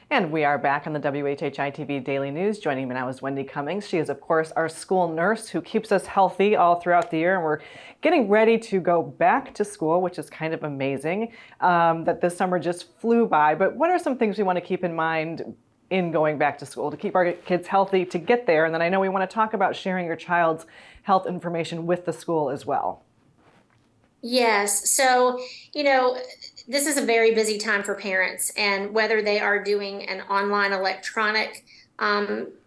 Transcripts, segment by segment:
And we are back on the WHHI-TV Daily News. Joining me now is Wendy Cummings. She is, of course, our school nurse who keeps us healthy all throughout the year. And we're getting ready to go back to school, which is kind of amazing that this summer just flew by. But what are some things we want to keep in mind in going back to school to keep our kids healthy to get there? And then I know we want to talk about sharing your child's health information with the school as well. Yes. So, this is a very busy time for parents, and whether they are doing an online electronic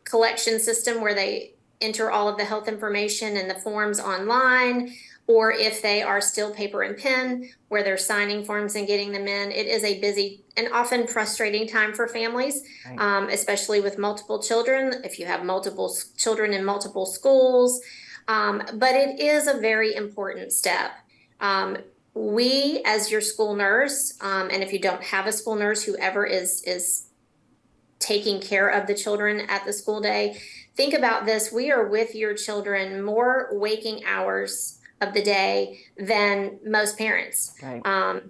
collection system where they enter all of the health information and the forms online, or if they are still paper and pen where they're signing forms and getting them in, it is a busy and often frustrating time for families, Right. especially with multiple children, if you have multiple children in multiple schools. But it is a very important step. We, as your school nurse, and if you don't have a school nurse, whoever is taking care of the children at the school day, think about this. We are with your children more waking hours of the day than most parents. Right.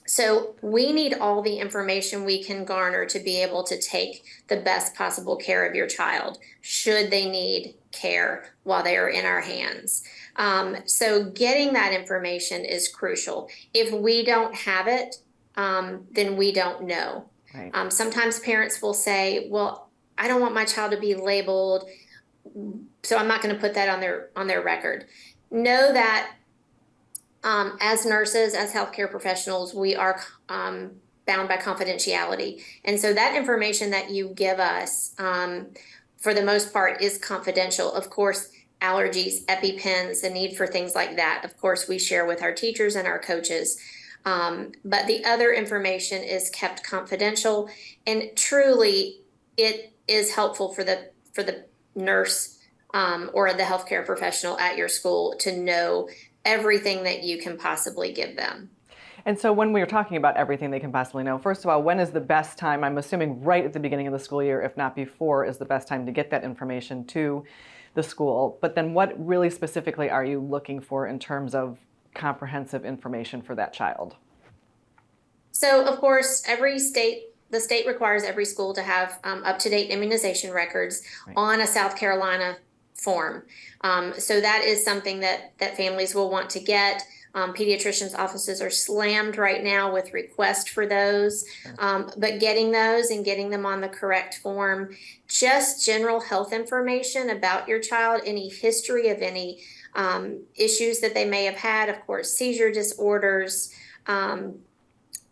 So we need all the information we can garner to be able to take the best possible care of your child, should they need care while they are in our hands. So getting that information is crucial. If we don't have it, then we don't know. Right. Sometimes parents will say, well, I don't want my child to be labeled, so I'm not going to put that on their record. Know that as nurses, as healthcare professionals, we are bound by confidentiality. And so that information that you give us, for the most part, is confidential. Of course, allergies, EpiPens, the need for things like that, of course, we share with our teachers and our coaches. But the other information is kept confidential, and truly it is helpful for the nurse or the healthcare professional at your school to know everything that you can possibly give them. And so when we are talking about everything they can possibly know, first of all, when is the best time? I'm assuming right at the beginning of the school year, if not before, is the best time to get that information to the school. But then what really specifically are you looking for in terms of comprehensive information for that child? So, of course, the state requires every school to have up-to-date immunization records. Right. On a South Carolina form. So that is something that families will want to get. Pediatricians' offices are slammed right now with requests for those, but getting those and getting them on the correct form, just general health information about your child, any history of any issues that they may have had, of course, seizure disorders,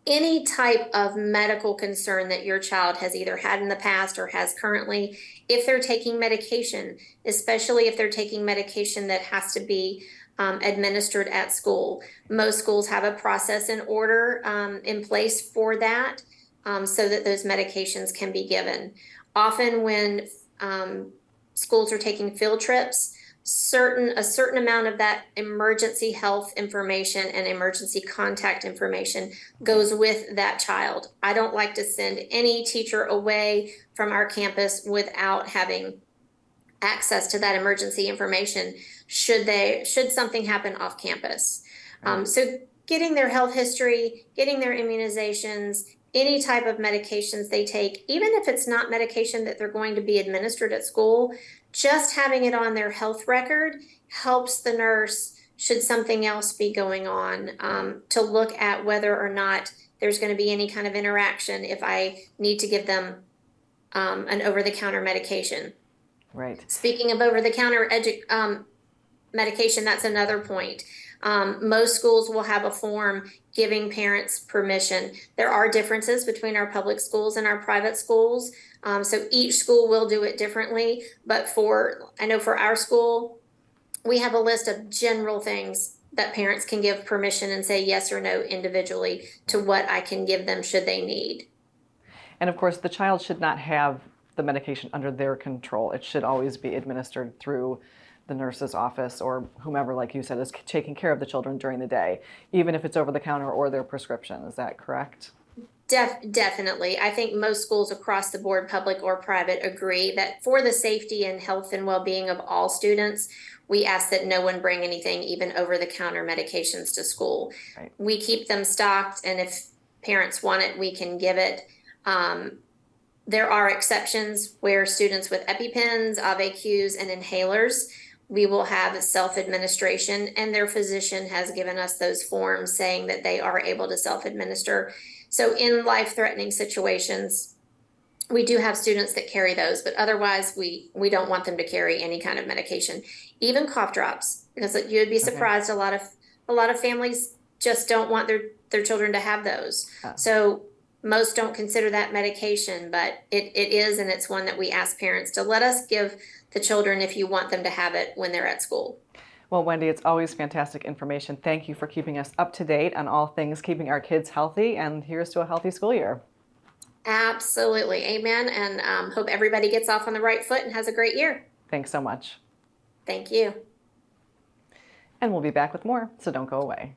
any type of medical concern that your child has either had in the past or has currently, if they're taking medication, especially if they're taking medication that has to be administered at school. Most schools have a process in order in place for that, so that those medications can be given. Often when schools are taking field trips, a certain amount of that emergency health information and emergency contact information goes with that child. I don't like to send any teacher away from our campus without having access to that emergency information should something happen off campus. So getting their health history, getting their immunizations, any type of medications they take, even if it's not medication that they're going to be administered at school, just having it on their health record helps the nurse, should something else be going on, to look at whether or not there's going to be any kind of interaction if I need to give them an over-the-counter medication. Right. Speaking of over-the-counter medication, that's another point. Most schools will have a form giving parents permission. There are differences between our public schools and our private schools. So each school will do it differently. But I know for our school, we have a list of general things that parents can give permission and say yes or no individually to what I can give them should they need. And of course, the child should not have the medication under their control. It should always be administered through the nurse's office or whomever, like you said, is taking care of the children during the day, even if it's over the counter or their prescription. Is that correct? Definitely. I think most schools across the board, public or private, agree that for the safety and health and well-being of all students, we ask that no one bring anything, even over-the-counter medications, to school. Right. We keep them stocked, and if parents want it, we can give it. There are exceptions where students with EpiPens, AVQs, and inhalers, we will have self-administration, and their physician has given us those forms saying that they are able to self-administer. So in life-threatening situations, we do have students that carry those, but otherwise we don't want them to carry any kind of medication, even cough drops, because you would be surprised. A lot of families just don't want their children to have those. So most don't consider that medication, but it is, and it's one that we ask parents to let us give the children if you want them to have it when they're at school. Well, Wendy, it's always fantastic information. Thank you for keeping us up to date on all things keeping our kids healthy, and here's to a healthy school year. Absolutely. Amen. And hope everybody gets off on the right foot and has a great year. Thanks so much. Thank you. And we'll be back with more, so don't go away.